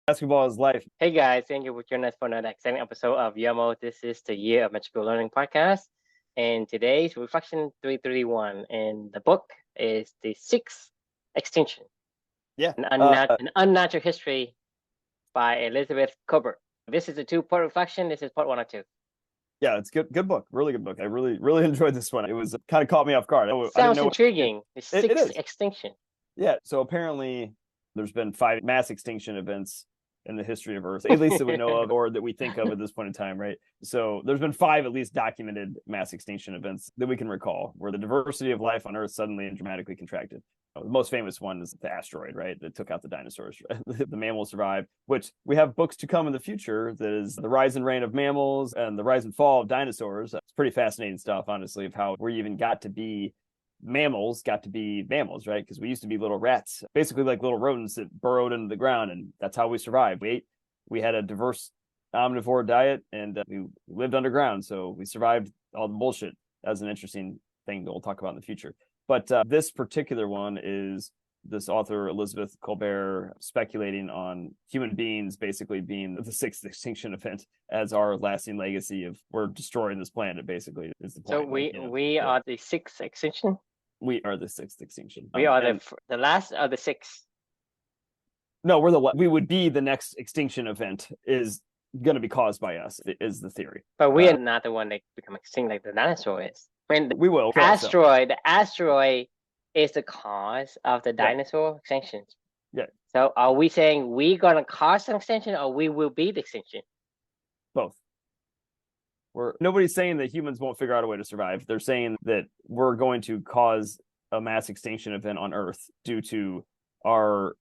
Basketball is life. Hey guys, thank you for joining us for another exciting episode of YOMO. This is the Year of Magical Learning podcast. And today's reflection 331. And the book is The Sixth Extinction. Yeah. An Unnatural History by Elizabeth Colbert. This is a two-part reflection. This is part 1 or 2. Yeah, it's good book. Really good book. I really enjoyed this one. It was kind of caught me off guard. Sounds intriguing. The Sixth Extinction. Yeah. So apparently there's been 5 mass extinction events in the history of Earth, at least that we know of, or that we think of at this point in time, right? So there's been 5 at least documented mass extinction events that we can recall, where the diversity of life on Earth suddenly and dramatically contracted. The most famous one is the asteroid, right? That took out the dinosaurs. Right? The mammals survived, which we have books to come in the future. That is the rise and reign of mammals and the rise and fall of dinosaurs. It's pretty fascinating stuff, honestly, of how we even got to be mammals, right? Because we used to be little rats, basically like little rodents that burrowed into the ground, and that's how we survived. We had a diverse omnivore diet, and we lived underground, so we survived all the bullshit. That's an interesting thing that we'll talk about in the future. But this particular one is this author, Elizabeth Colbert, speculating on human beings basically being the 6th extinction event as our lasting legacy of we're destroying this planet, basically, is the point. So we are the 6th extinction? We are the 6th extinction. We are the last of the 6. No, we would be the next extinction event is going to be caused by us, is the theory. But we are not the one that become extinct like the dinosaur is. We will. The asteroid is the cause of the dinosaur extinction. Yeah. So are we saying we're going to cause an extinction, or we will be the extinction? Both. Nobody's saying that humans won't figure out a way to survive. They're saying that we're going to cause a mass extinction event on Earth due to our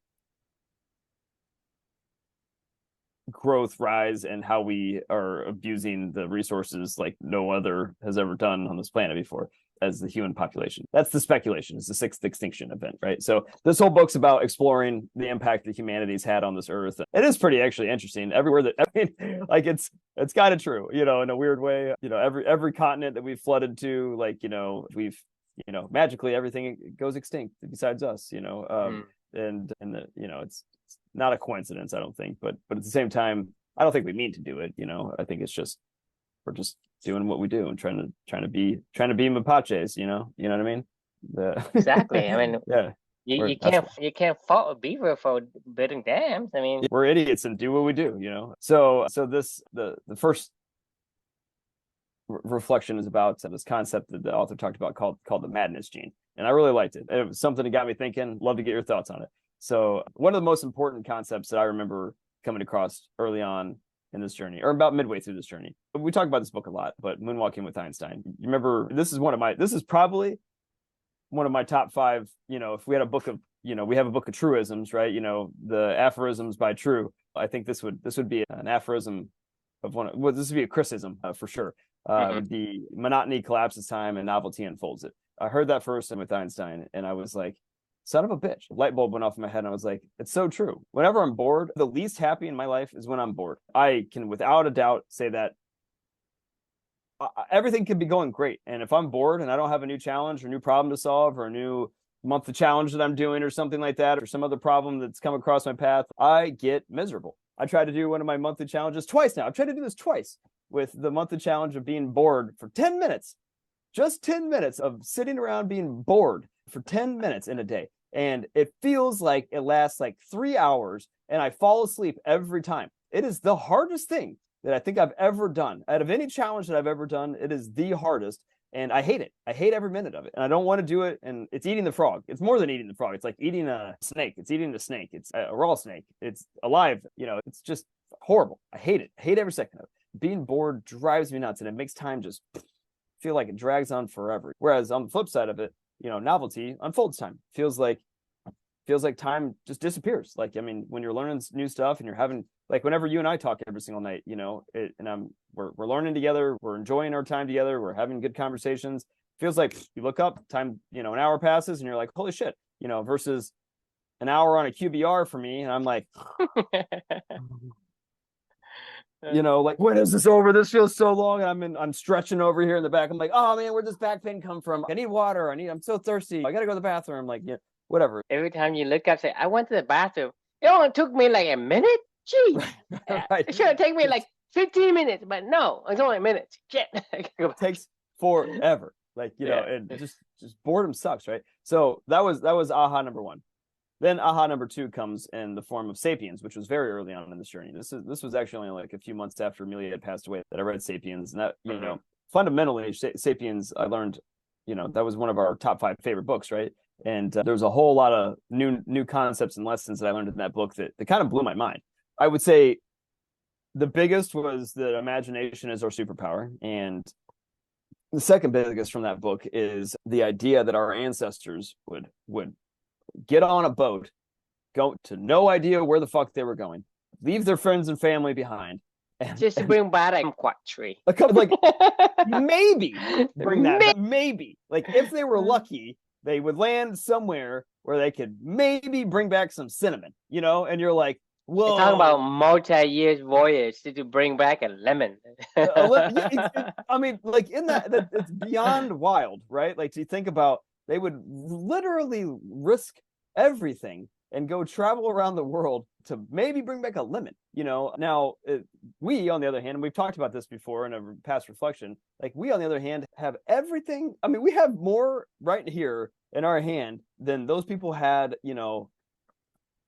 growth, rise, and how we are abusing the resources like no other has ever done on this planet before as the human population. That's the speculation. It's the 6th extinction event, right? So this whole book's about exploring the impact that humanity's had on this Earth. It is pretty actually interesting. Everywhere it's kind of true, in a weird way. Every continent that we've flooded to, we've magically everything goes extinct besides us, and it's not a coincidence, I don't think, but at the same time, I don't think we mean to do it. I think it's just we're just doing what we do and trying to be mapaches. You know what I mean? Exactly. I mean, yeah. You can't fault a beaver for building dams. I mean, we're idiots and do what we do. So the first reflection is about this concept that the author talked about called the madness gene, and I really liked it. It was something that got me thinking. Love to get your thoughts on it. So one of the most important concepts that I remember coming across early on in this journey, or about midway through this journey, we talk about this book a lot, but Moonwalking with Einstein. You remember, this is probably one of my top 5. If we had a book of, we have a book of truisms, right? The aphorisms by True. I think this would be an aphorism of this would be a criticism for sure. The monotony collapses time and novelty unfolds it. I heard that first with Einstein, and I was like, son of a bitch. Light bulb went off in my head, and I was like, it's so true. Whenever I'm bored, the least happy in my life is when I'm bored. I can without a doubt say that everything can be going great. And if I'm bored and I don't have a new challenge or new problem to solve or a new monthly challenge that I'm doing or something like that, or some other problem that's come across my path, I get miserable. I tried to do one of my monthly challenges twice now. I've tried to do this twice with the monthly challenge of being bored for 10 minutes. Just 10 minutes of sitting around being bored for 10 minutes in a day. And it feels like it lasts like 3 hours, and I fall asleep every time. It is the hardest thing that I think I've ever done. Out of any challenge that I've ever done, it is the hardest, and I hate it. I hate every minute of it, and I don't want to do it, and it's eating the frog. It's more than eating the frog. It's like eating a snake. It's eating the snake. It's a raw snake. It's alive. It's just horrible. I hate it. I hate every second of it. Being bored drives me nuts, and it makes time just feel like it drags on forever. Whereas on the flip side of it, novelty unfolds time. Feels like time just disappears. When you're learning new stuff and you're having, whenever you and I talk every single night, we're learning together, we're enjoying our time together, we're having good conversations. Feels like you look up, time, an hour passes and you're like, holy shit, versus an hour on a QBR for me, and I'm like, when is this over? This feels so long. And I'm stretching over here in the back. I'm like, oh man, where'd this back pain come from? I need water. I'm so thirsty. I gotta go to the bathroom. I'm like, whatever. Every time you look up, say, I went to the bathroom. It only took me like a minute. Jeez, Right. it should have taken me like 15 minutes, but no, it's only minutes. Shit. Takes forever. Like, you know, and just boredom sucks, right? So that was aha number one. Then aha number two comes in the form of Sapiens, which was very early on in this journey. This was actually only like a few months after Amelia had passed away that I read Sapiens. And that, you know, fundamentally, Sapiens, I learned, you know, that was one of our top 5 favorite books, right? And there was a whole lot of new concepts and lessons that I learned in that book that kind of blew my mind. I would say the biggest was that imagination is our superpower. And the second biggest from that book is the idea that our ancestors would get on a boat, go to no idea where the fuck they were going, leave their friends and family behind, and just to bring back a kumquat tree. Like maybe bring that, maybe like if they were lucky, they would land somewhere where they could maybe bring back some cinnamon, you know. And you're like, whoa, talking about multi-year voyage to bring back a lemon. I mean, like in that it's beyond wild, right? Like to think about, they would literally risk everything and go travel around the world to maybe bring back a lemon, you know. Now, we, on the other hand, and we've talked about this before in a past reflection, like we, on the other hand, have everything. I mean, we have more right here in our hand than those people had, you know,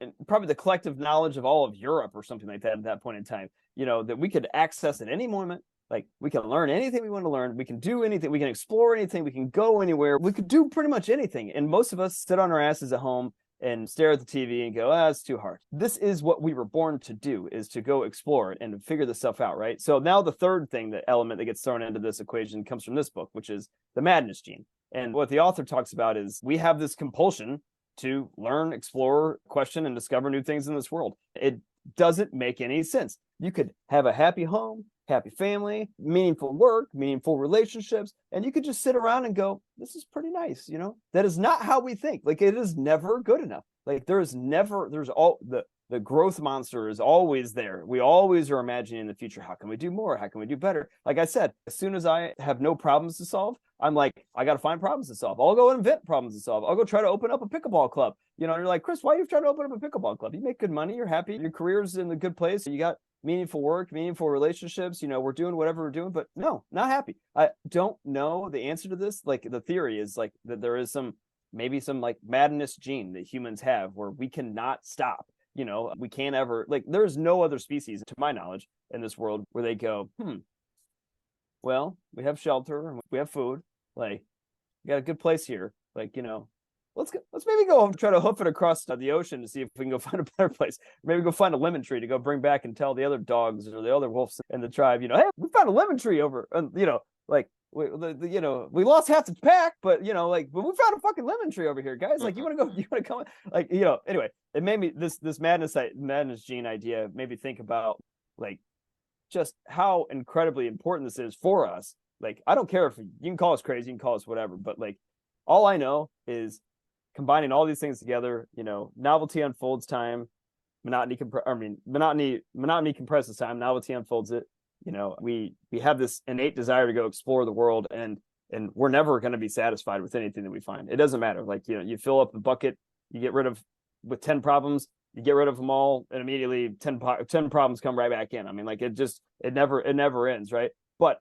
and probably the collective knowledge of all of Europe or something like that at that point in time, you know, that we could access at any moment. Like we can learn anything we want to learn. We can do anything. We can explore anything. We can go anywhere. We could do pretty much anything. And most of us sit on our asses at home and stare at the TV and go, it's too hard. This is what we were born to do, is to go explore and figure this stuff out, right? So now the third thing, the element that gets thrown into this equation comes from this book, which is the madness gene. And what the author talks about is we have this compulsion to learn, explore, question, and discover new things in this world. It doesn't make any sense. You could have a happy home, happy family, meaningful work, meaningful relationships, and you could just sit around and go, this is pretty nice, you know? That is not how we think. Like, it is never good enough. Like, there's the growth monster is always there. We always are imagining in the future, how can we do more? How can we do better? Like I said, as soon as I have no problems to solve, I'm like, I got to find problems to solve. I'll go invent problems to solve. I'll go try to open up a pickleball club. You know, and you're like, Chris, why are you trying to open up a pickleball club? You make good money. You're happy. Your career's in a good place. You got meaningful work, meaningful relationships. You know, we're doing whatever we're doing, but no, not happy. I don't know the answer to this. Like, the theory is like that there is maybe some like madness gene that humans have where we cannot stop. You know, we can't ever, like, there's no other species, to my knowledge, in this world where they go, well, we have shelter, we have food, like, we got a good place here. Like, you know, let's maybe go try to hoof it across the ocean to see if we can go find a better place. Maybe go find a lemon tree to go bring back and tell the other dogs or the other wolves in the tribe, you know, hey, we found a lemon tree over, and, you know, like, you know, we lost half the pack, but, you know, like, but we found a fucking lemon tree over here, guys. Like, you want to come, like, you know. Anyway, it made me this madness gene idea made me think about, like, just how incredibly important this is for us. Like, I don't care if you can call us crazy, you can call us whatever, but, like, all I know is combining all these things together. You know, novelty unfolds time, monotony compresses time, novelty unfolds it. You know, we have this innate desire to go explore the world, and we're never going to be satisfied with anything that we find. It doesn't matter. like, you know, you fill up the bucket, you get rid of with 10 problems, you get rid of them all, and immediately 10 problems come right back in. I mean, like, it never ends, right? But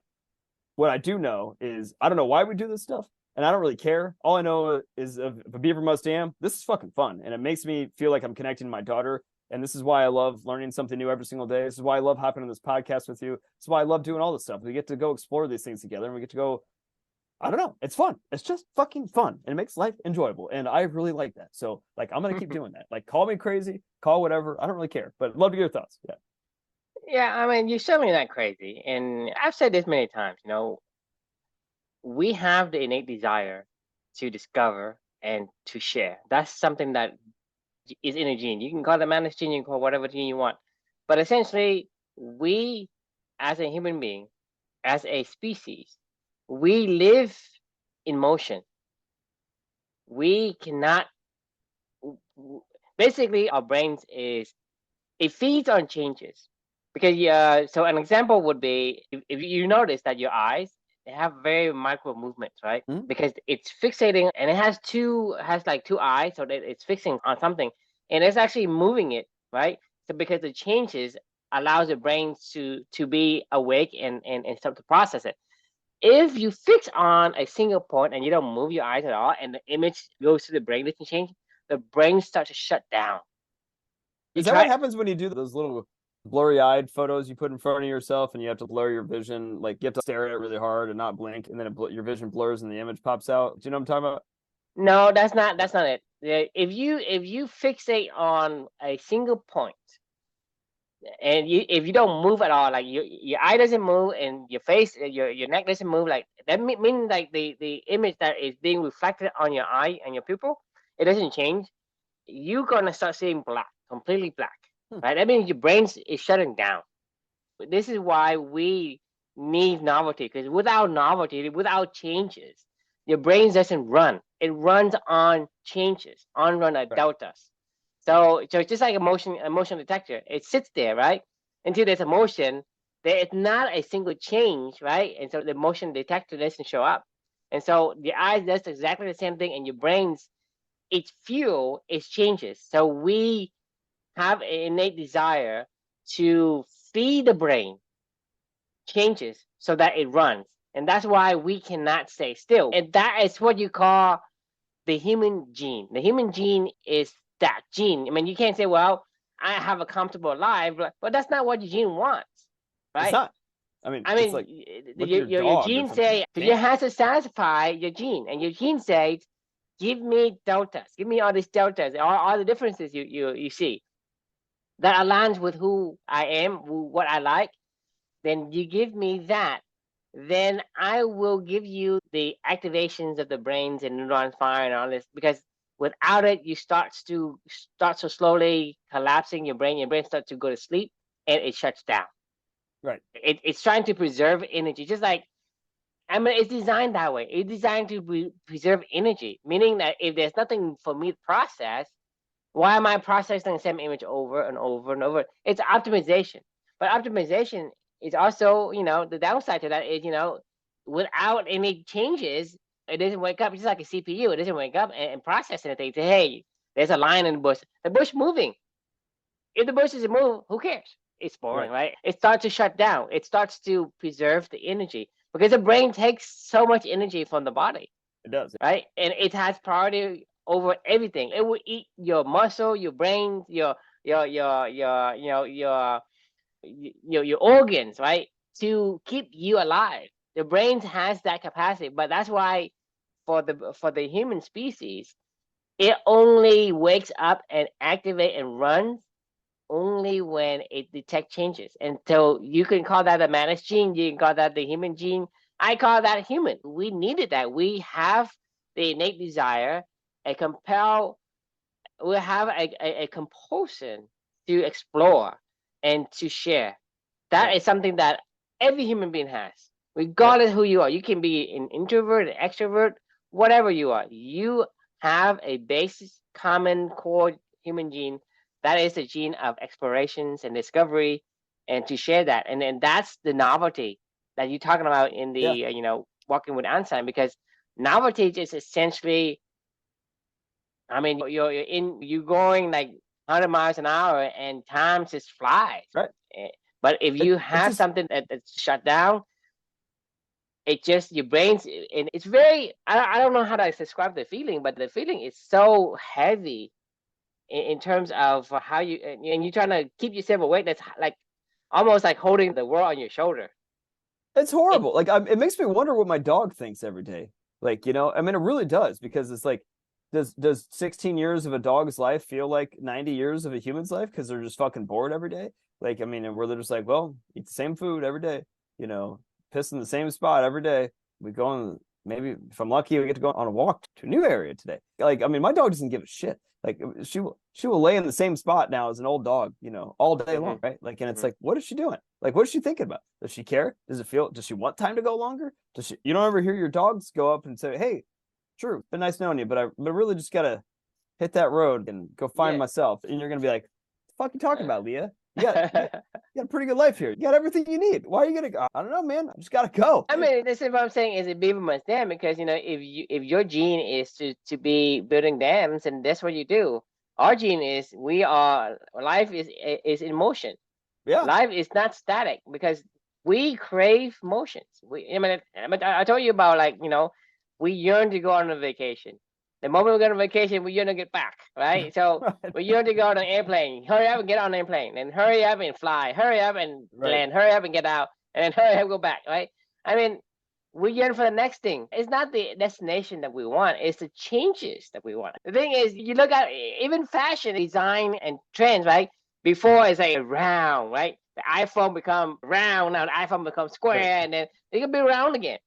what I do know is, I don't know why we do this stuff, and I don't really care. All I know is, if a beaver must dam, this is fucking fun, and it makes me feel like I'm connecting to my daughter. And this is why I love learning something new every single day. This is why I love hopping on this podcast with you. This is why I love doing all this stuff. We get to go explore these things together, and we get to go, I don't know. It's fun. It's just fucking fun. And it makes life enjoyable. And I really like that. So, like, I'm going to keep doing that. Like, call me crazy, call whatever. I don't really care, but love to hear your thoughts. Yeah. Yeah, I mean, you're certainly not crazy. And I've said this many times, you know, we have the innate desire to discover and to share. That's something that is in a gene. You can call it madness gene, you can call whatever gene you want. But essentially, we, as a human being, as a species, we live in motion. We cannot, basically, our brains it feeds on changes. Because, so an example would be, if you notice that your eyes, they have very micro movements, right? Mm-hmm. Because it's fixating, and it has two eyes, so that it's fixing on something, and it's actually moving it, right? So because the changes allows the brain to be awake and start to process it. If you fix on a single point and you don't move your eyes at all, and the image goes to the brain, doesn't change, the brain starts to shut down. Is that what happens when you do those little blurry-eyed photos you put in front of yourself and you have to blur your vision? Like you have to stare at it really hard and not blink, and then your vision blurs and the image pops out. Do you know what I'm talking about? No, that's not it. If you fixate on a single point, and if you don't move at all, like your eye doesn't move and your face, your neck doesn't move, like that means like the image that is being reflected on your eye and your pupil, it doesn't change. You're gonna start seeing black, completely black, right? That means your brain is shutting down. This is why we need novelty, because without novelty, without changes, your brain doesn't run. It runs on changes, on deltas. So just like a motion detector, it sits there, right? Until there's a motion, there is not a single change, right? And so the motion detector doesn't show up. And so the eye does exactly the same thing, and your brain's its fuel is changes. So we have an innate desire to feed the brain changes so that it runs. And that's why we cannot stay still. And that is what you call the human gene. The human gene is that gene. I mean, you can't say, well, I have a comfortable life, but that's not what your gene wants, right? It's not. I mean, it's like your gene say, you have to satisfy your gene, and your gene says, give me deltas, give me all these deltas, all the differences you see that aligns with who I am, what I like. Then you give me that. Then I will give you the activations of the brains and neurons fire and all this, because without it, you start so slowly collapsing your brain. Your brain starts to go to sleep and it shuts down. Right. It's trying to preserve energy, just like, I mean, it's designed that way. It's designed to preserve energy, meaning that if there's nothing for me to process, why am I processing the same image over and over and over? It's optimization. But optimization is also, the downside to that is, without any changes, it doesn't wake up. It's just like a CPU. It doesn't wake up and process anything. Say, hey, there's a lion in the bush. The bush moving. If the bush doesn't move, who cares? It's boring, right? It starts to shut down. It starts to preserve the energy, because the brain takes so much energy from the body. It does, right? And it has priority over everything. It will eat your muscle, your brain, your organs, right? To keep you alive. The brain has that capacity, but that's why for the human species, it only wakes up and activates and runs only when it detects changes. And so you can call that a managed gene, you can call that the human gene. I call that human. We needed that. We have the innate desire, we have a compulsion to explore and to share. That is something that every human being has, regardless of who you are. You can be an introvert, an extrovert, whatever you are. You have a basic, common, core human gene. That is the gene of explorations and discovery, and to share that. And then that's the novelty that you're talking about in the, Walking with Einstein, because novelty is essentially, I mean, you're going like 100 miles an hour and time just flies. Right. But if you have something that's shut down, it just, your brain's, and it's very, I don't know how to describe the feeling, but the feeling is so heavy in terms of how you, and you're trying to keep yourself awake. That's like almost like holding the world on your shoulder. It's horrible. It makes me wonder what my dog thinks every day. Like, I mean, it really does, because it's like, does 16 years of a dog's life feel like 90 years of a human's life, because they're just fucking bored every day? Like, I mean, and where they're just like, well, eat the same food every day, piss in the same spot every day. We go on, maybe if I'm lucky, we get to go on a walk to a new area today. Like, I mean, my dog doesn't give a shit. Like, she will lay in the same spot now as an old dog, all day long, right? Like, and it's like, what is she doing? Like, what is she thinking about? Does she care? Does she want time to go longer? You don't ever hear your dogs go up and say, hey, Drew, been nice knowing you, but I really just gotta hit that road and go find myself. And you're gonna be like, what the fuck you talking about, Leah? You got a pretty good life here. You got everything you need. Why are you gonna go? I don't know, man. I just gotta go. I mean, this is what I'm saying, is a beaver must dam, because if your gene is to be building dams, and that's what you do. our gene is life is in motion. Yeah. Life is not static because we crave motions. I told you about, like, we yearn to go on a vacation. The moment we go on vacation, we yearn to get back, right? So Right. we yearn to go on an airplane. Hurry up and get on an airplane, and hurry up and fly. Hurry up and Right. land. Hurry up and get out, and then hurry up and go back, right? I mean, we yearn for the next thing. It's not the destination that we want. It's the changes that we want. The thing is, you look at even fashion design and trends, right? Before it's like round, right? The iPhone become round, now the iPhone becomes square, Right. and then it can be round again.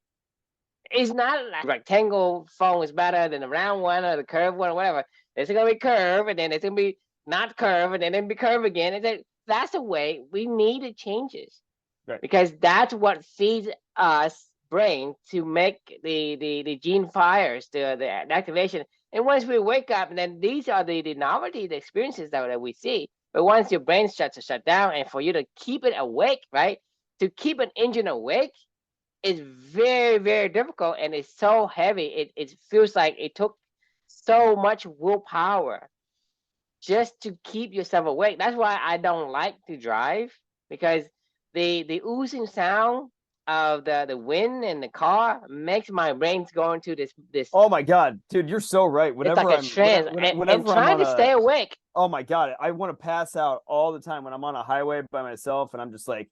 It's not like rectangle phone is better than the round one or the curved one or whatever. There's gonna be curve, and then it's gonna be not curve, and then it'll be curve again. It's like, that's the way we need the changes, Right. because that's what feeds us brain to make the gene fires, the activation. And once we wake up, and then these are the novelty, the experiences that we see. But once your brain starts to shut down, and for you to keep it awake, right? To keep an engine awake is very, very difficult, and it's so heavy. It feels like it took so much willpower just to keep yourself awake. That's why I don't like to drive, because the oozing sound of the wind in the car makes my brains go into this. Oh my God, dude, you're so right. It's Whenever like a I'm trance, whenever and trying to stay awake. Oh my God, I want to pass out all the time when I'm on a highway by myself, and I'm just like,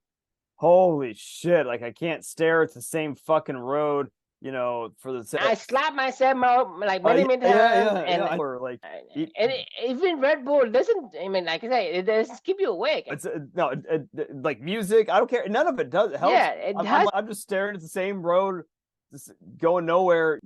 holy shit, like I can't stare at the same fucking road, for the I slap myself like Oh, many, yeah, many yeah, times, and or like even Red Bull doesn't. I mean, like I say, it does keep you awake. it's no, like music. I don't care. None of it does help. Yeah, it has. I'm just staring at the same road, just going nowhere.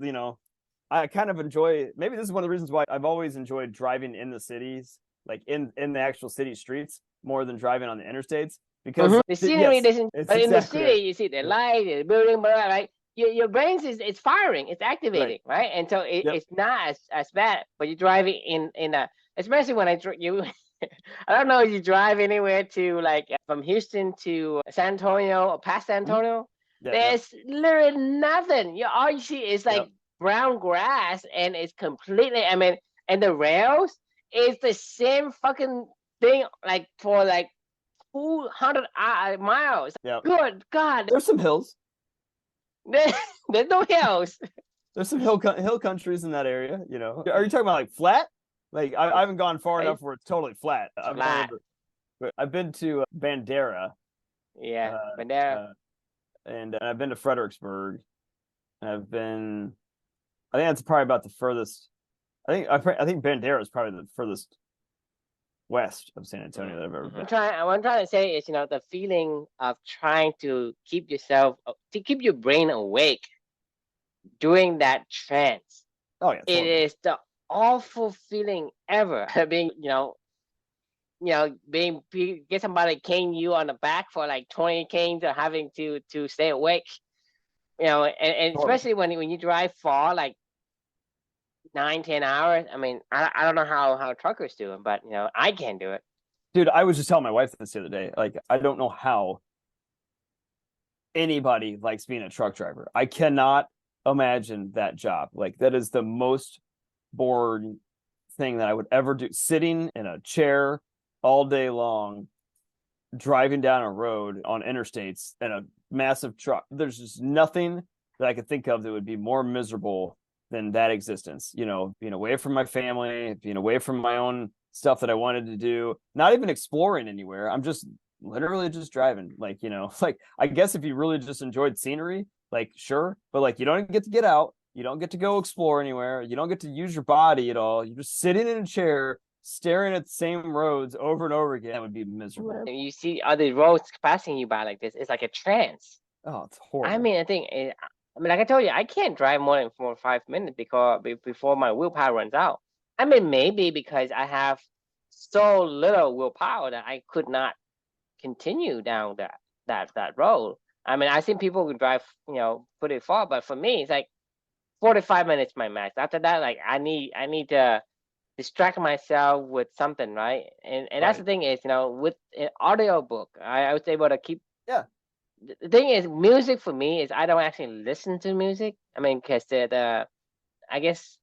I kind of enjoy. Maybe this is one of the reasons why I've always enjoyed driving in the cities, like in the actual city streets, more than driving on the interstates, because the scenery doesn't. But in the city, right. you see the light, the building, blah, blah, right? Your brains it's firing, it's activating, right? And so it's not as bad. But you're driving in a, especially when you. I don't know if you drive anywhere to, like, from Houston to San Antonio or past San Antonio. There's literally nothing. All you see is like brown grass, and it's completely. I mean, and the rails is the same fucking thing, like for like 200 miles. Yeah. Good God. There's some hills. There's no hills. There's some hill countries in that area. Are you talking about like flat? Like I haven't gone far enough where it's totally flat. I've been to Bandera. Yeah, Bandera. And I've been to Fredericksburg. I think that's probably about the furthest. I think Bandera is probably the furthest west of San Antonio that I've ever been. What I'm trying to say is, the feeling of trying to keep your brain awake during that trance. Oh yeah, totally. It is the awful feeling ever. Being, get somebody cane you on the back for like 20 canes, or having to stay awake. And especially when you drive far, like 9-10 hours. I mean, I don't know how truckers do it, but I can't do it. Dude, I was just telling my wife this the other day. Like, I don't know how anybody likes being a truck driver. I cannot imagine that job. Like, that is the most boring thing that I would ever do. Sitting in a chair all day long, driving down a road on interstates in a massive truck. There's just nothing that I could think of that would be more miserable than that existence. Being away from my family, being away from my own stuff that I wanted to do, not even exploring anywhere. I'm just literally just driving. Like, like, I guess if you really just enjoyed scenery, like, sure, but like, you don't get to get out, you don't get to go explore anywhere, you don't get to use your body at all. You're just sitting in a chair staring at the same roads over and over again. That would be miserable. You see other roads passing you by like this. It's like a trance. Oh, it's horrible. I mean, like I told you, I can't drive more than 4 or 5 minutes before my willpower runs out. I mean, maybe because I have so little willpower that I could not continue down that road. I mean, I think people can drive, pretty far, but for me, it's like 45 minutes my max. After that, like I need to distract myself with something, right? And that's the thing is, with an audiobook, I was able to keep. Yeah. The thing is, music for me is I don't actually listen to music. I mean, because I guess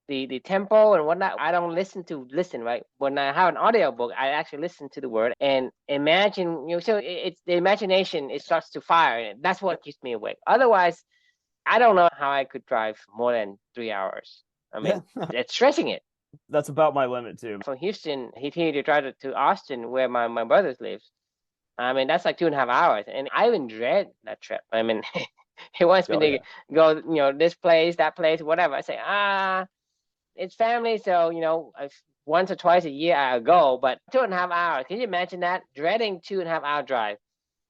the tempo and whatnot. I don't listen, right? When I have an audiobook, I actually listen to the word and imagine, so it's the imagination, it starts to fire. And that's what keeps me awake. Otherwise, I don't know how I could drive more than 3 hours. I mean, it's stretching it. That's about my limit too. From Houston, he to drive to Austin, where my brothers lives. I mean, that's like 2.5 hours. And I even dread that trip. I mean, he wants me to go, this place, that place, whatever. I say, it's family. So, once or twice a year I go, but 2.5 hours. Can you imagine that? Dreading 2.5 hour drive.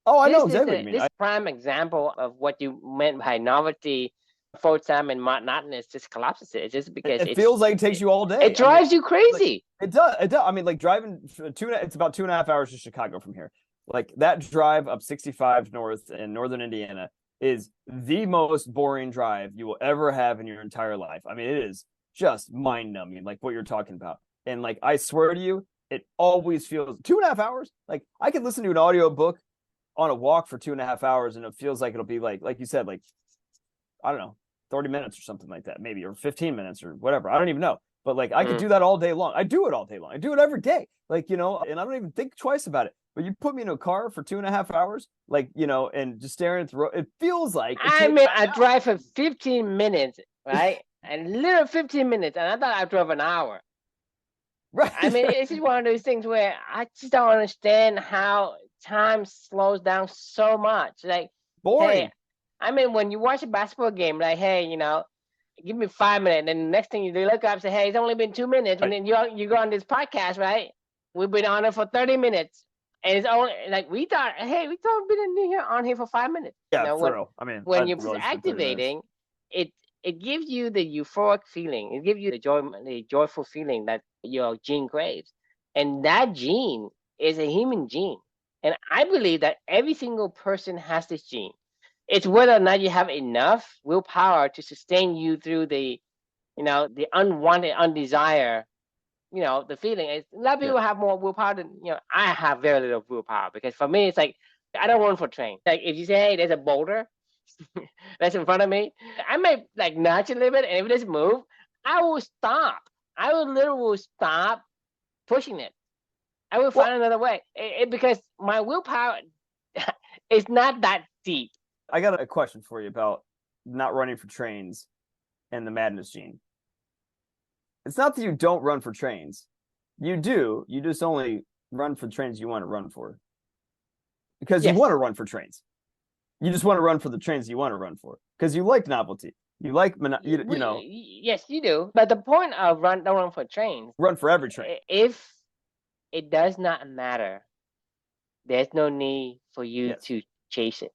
Oh, I know exactly what you mean. This prime example of what you meant by novelty, full-time and monotonous just collapses it. It's just because it feels like it takes you all day. It drives you crazy. Like, it does. It does. I mean, like driving it's about 2.5 hours to Chicago from here. Like that drive up 65 north in northern Indiana is the most boring drive you will ever have in your entire life. I mean, it is just mind-numbing, like what you're talking about. And like, I swear to you, it always feels 2.5 hours. Like I could listen to an audiobook on a walk for 2.5 hours and it feels like it'll be like you said, like, I don't know, 30 minutes or something like that, maybe, or 15 minutes or whatever. I don't even know. But like, I could do that all day long. I do it all day long. I do it every day. Like, and I don't even think twice about it. But you put me in a car for 2.5 hours, like, and just staring at the road, it feels like. I drive for 15 minutes, right? A little 15 minutes, and I thought I drove an hour. Right. I mean, it's just one of those things where I just don't understand how time slows down so much. Like, boring. Hey, I mean, when you watch a basketball game, like, hey, give me 5 minutes, and then the next thing you look up and say, hey, it's only been 2 minutes, right. And then you go on this podcast, right? We've been on it for 30 minutes. And it's only like we thought we've been on here for 5 minutes. Yeah, for real. I mean, when you're activating, it gives you the euphoric feeling. It gives you the joyful feeling that your gene craves. And that gene is a human gene. And I believe that every single person has this gene. It's whether or not you have enough willpower to sustain you through the unwanted, undesired, the feeling is a lot of people have more willpower than, I have very little willpower, because for me, it's like, I don't run for train. Like if you say, hey, there's a boulder that's in front of me, I might like nudge a little bit, and if it doesn't move, I will stop. I will literally stop pushing it. I will find another way because my willpower is not that deep. I got a question for you about not running for trains and the madness gene. It's not that you don't run for trains. You do. You just only run for trains you want to run for. Because you want to run for trains. You just want to run for the trains you want to run for. Because you like novelty. You like, Yes, you do. But the point of don't run for trains. Run for every train. If it does not matter, there's no need for you to chase it.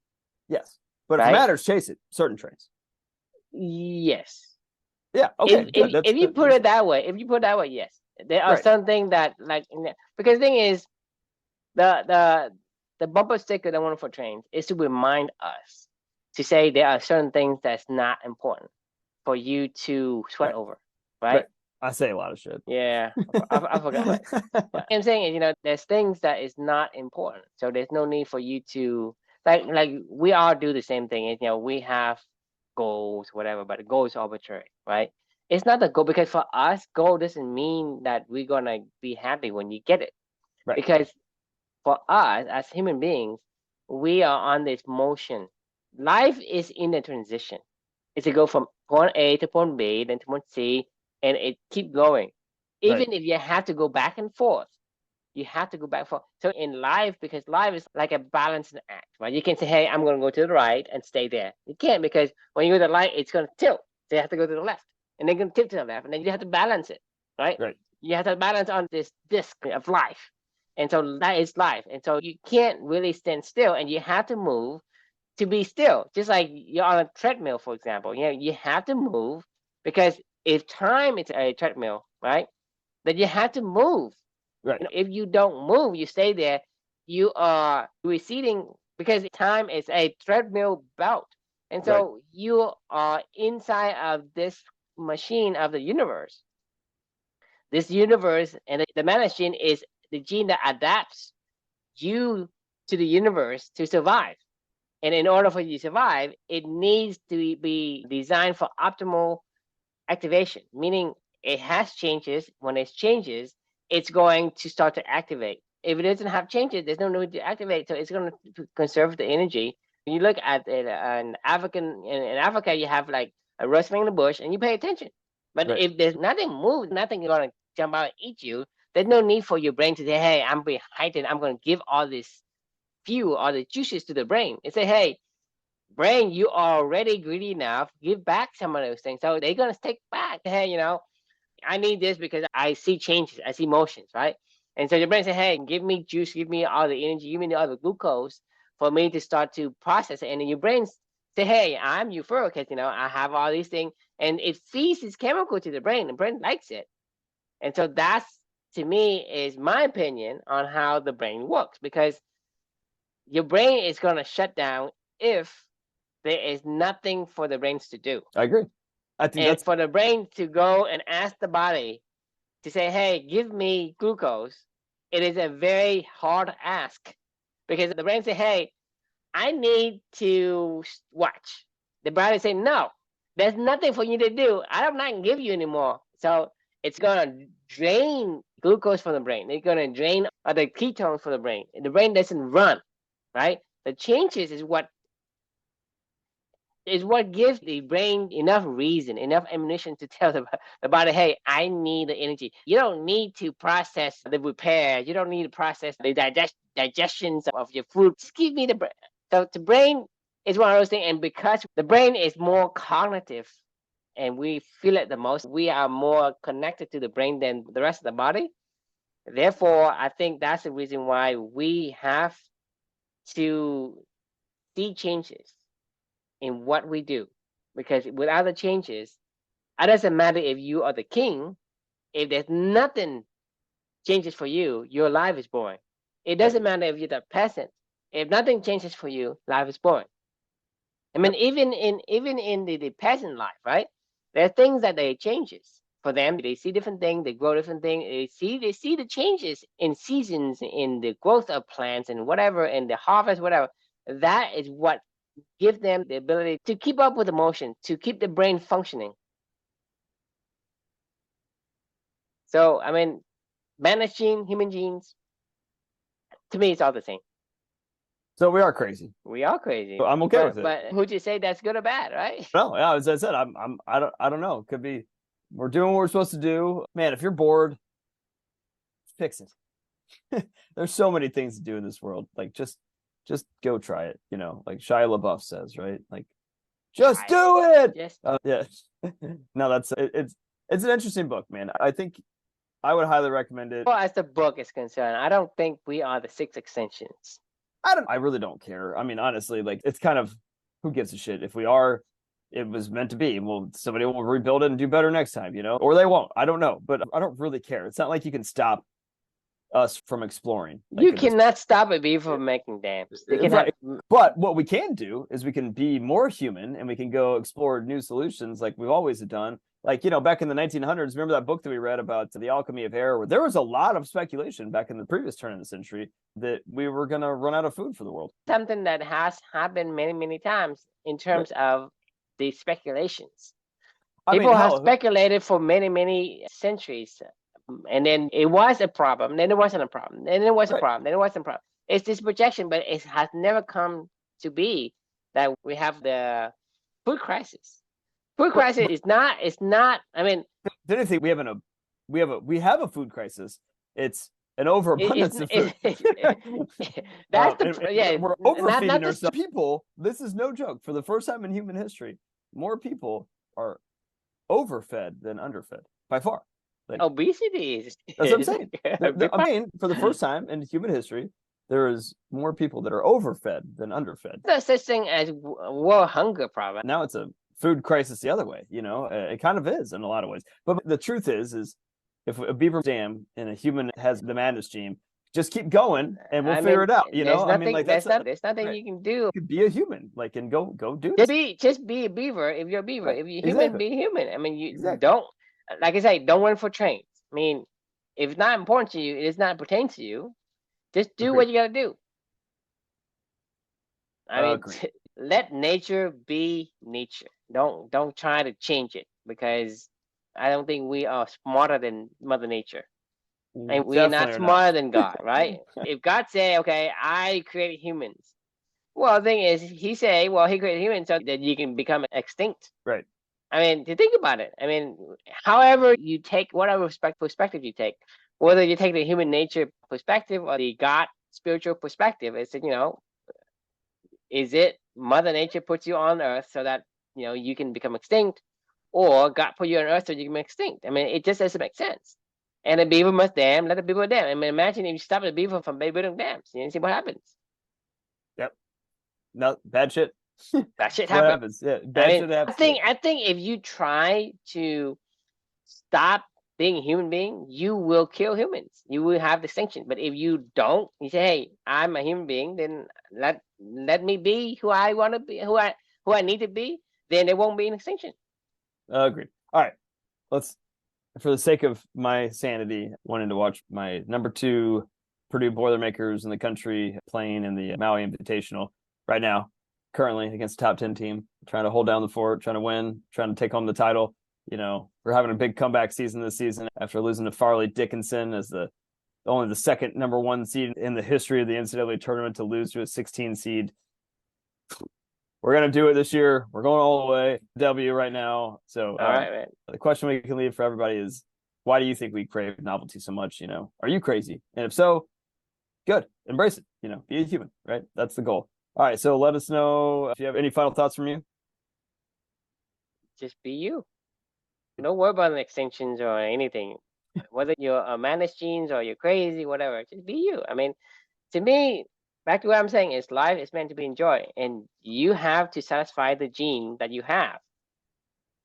Yes. But if it matters, chase it. Certain trains. Yes. Yeah. Okay. If you put it that way, yes, there are some things that because the thing is, the bumper sticker that one for trains is to remind us to say there are certain things that's not important for you to sweat over, right? I say a lot of shit. Yeah, I forgot. What I'm saying is, there's things that is not important, so there's no need for you to like we all do the same thing. We have goals, whatever, but the goal is arbitrary, right? It's not the goal, because for us, goal doesn't mean that we're gonna be happy when you get it. Right. Because for us as human beings, we are on this motion. Life is in a transition. It's to go from point A to point B, then to point C, and it keep going. Even if you have to go back and forth, you have to go back and forth. So in life, because life is like a balancing act, right? You can't say, hey, I'm going to go to the right and stay there. You can't, because when you go to the right, it's going to tilt. So you have to go to the left, and then going to tilt to the left, and then you have to balance it, right? You have to balance on this disc of life. And so that is life. And so you can't really stand still, and you have to move to be still. Just like you're on a treadmill, for example. You have to move, because if time is a treadmill, right, then you have to move. Right. If you don't move, you stay there, you are receding, because time is a treadmill belt. And so you are inside of this machine of the universe. This universe, and the madness gene is the gene that adapts you to the universe to survive. And in order for you to survive, it needs to be designed for optimal activation, meaning it has changes. When it changes, it's going to start to activate. If it doesn't have changes, there's no need to activate. So it's going to conserve the energy. When you look at in Africa, you have like a rustling in the bush, and you pay attention. But Right. if there's nothing moved, nothing is going to jump out and eat you. There's no need for your brain to say, "Hey, I'm being heightened. I'm going to give all this fuel, all the juices to the brain," and say, "Hey, brain, you are already greedy enough. Give back some of those things." So they're going to take back. Hey, I need this because I see changes, I see motions, right? And so your brain says, "Hey, give me juice, give me all the energy, give me all the glucose for me to start to process it." And then your brain say, "Hey, I'm euphoric because I have all these things," and it feeds this chemical to the brain. The brain likes it, and so that's, to me, is my opinion on how the brain works, because your brain is going to shut down if there is nothing for the brains to do. I agree. I think And that's for the brain to go and ask the body to say, "Hey, give me glucose," it is a very hard ask, because the brain say, "Hey, I need to watch." The body say, "No, there's nothing for you to do. I'm not going to give you anymore." So it's going to drain glucose from the brain. It's going to drain other ketones from the brain. The brain doesn't run, right? The changes is what gives the brain enough reason, enough ammunition to tell the body, "Hey, I need the energy." You don't need to process the repair. You don't need to process the digestions of your food. Just give me the brain. So the brain is one of those things. And because the brain is more cognitive and we feel it the most, we are more connected to the brain than the rest of the body. Therefore, I think that's the reason why we have to see changes in what we do, because without the changes, it doesn't matter if you are the king. If there's nothing changes for you, your life is boring. It doesn't matter if you're the peasant. If nothing changes for you, life is boring. I mean, even in the peasant life, right? There are things that they changes for them. They see different things. They grow different things. They see the changes in seasons, in the growth of plants and whatever, and the harvest, whatever. That is what give them the ability to keep up with emotion, to keep the brain functioning. So, I mean, managed gene, human genes, to me, it's all the same. so we are crazy. We are crazy. I'm okay with it. But who'd you say that's good or bad, right? No, yeah, as I said, I don't know. It could be we're doing what we're supposed to do. Man, if you're bored, fix it. There's so many things to do in this world. Like just go try it. Like Shia LaBeouf says, right? Like just do it. Yeah. No, it's an interesting book, man. I think I would highly recommend it. Well, as the book is concerned, I don't think we are the Sixth Extinctions. I really don't care. I mean, honestly, like it's kind of who gives a shit if we are. It was meant to be. Well, somebody will rebuild it and do better next time, or they won't. I don't know, but I don't really care. It's not like you can stop us from exploring. You cannot stop a beaver from making dams. Right. But what we can do is we can be more human and we can go explore new solutions like we've always done. Like, back in the 1900s, remember that book that we read about the alchemy of air, where there was a lot of speculation back in the previous turn of the century that we were going to run out of food for the world. Something that has happened many, many times in terms of the speculations. People have speculated for many, many centuries. And then it was a problem. Then it wasn't a problem. Then it was a problem. Then it wasn't a problem. It's this projection, but it has never come to be that we have the food crisis. Food crisis is not. It's not. I mean, the other thing we have a food crisis. It's an overabundance of food. That's we're overfeeding ourselves. People, this is no joke. For the first time in human history, more people are overfed than underfed by far. Like, obesity is. That's what I'm saying. I mean, for the first time in human history, there is more people that are overfed than underfed. There's such thing as world hunger problem. Now it's a food crisis the other way. It kind of is in a lot of ways. But the truth is if a beaver dam and a human has the madness gene, just keep going and we'll figure it out. There's nothing you can do. You could be a human, and go do this. Just be a beaver if you're a beaver. If you're human, be human. I mean, you don't. Like I say, don't run for trains. I mean, if it's not important to you, it does not pertain to you. Just do what you gotta do. I mean, let nature be nature. Don't try to change it, because I don't think we are smarter than Mother Nature. And we're Definitely not are smarter than God, right? If God say, okay, I created humans. Well, the thing is, he say, well, he created humans so that you can become extinct. Right. I mean, to think about it. I mean, however you take, whatever perspective you take, whether you take the human nature perspective or the God spiritual perspective, it's, is it Mother Nature puts you on Earth so that, you can become extinct, or God put you on Earth so you can become extinct? I mean, it just doesn't make sense. And the beaver must dam, let the beaver dam. I mean, imagine if you stop the beaver from building dams, see what happens. Yep. No, bad shit. That shit What happens. happens? Yeah, bad shit happens. I think if you try to stop being a human being, you will kill humans. You will have distinction. But if you don't, you say, "Hey, I'm a human being," then let me be who I want to be, who I need to be. Then there won't be an extinction. Agreed. All right, let's, for the sake of my sanity, wanting to watch my number 2 Purdue Boilermakers in the country playing in the Maui Invitational right now, currently against a top 10 team, trying to hold down the fort, trying to win, trying to take home the title. We're having a big comeback season this season after losing to Farley Dickinson as only the second number 1 seed in the history of the NCAA tournament to lose to a 16 seed. We're going to do it this year. We're going all the way. W right now. So All right, man. the question we can leave for everybody is, why do you think we crave novelty so much? Are you crazy? And if so, good. Embrace it. Be a human, right? That's the goal. All right. So let us know if you have any final thoughts from you. Just be you. Don't worry about the extinctions or anything. Whether you're a managed genes or you're crazy, whatever, just be you. I mean, to me, back to what I'm saying is life is meant to be enjoyed, and you have to satisfy the gene that you have.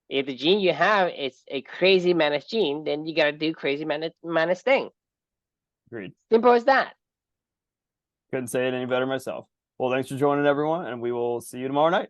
If the gene you have is a crazy managed gene, then you gotta do crazy managed thing. Agreed. Simple as that. Couldn't say it any better myself. Well, thanks for joining, everyone, and we will see you tomorrow night.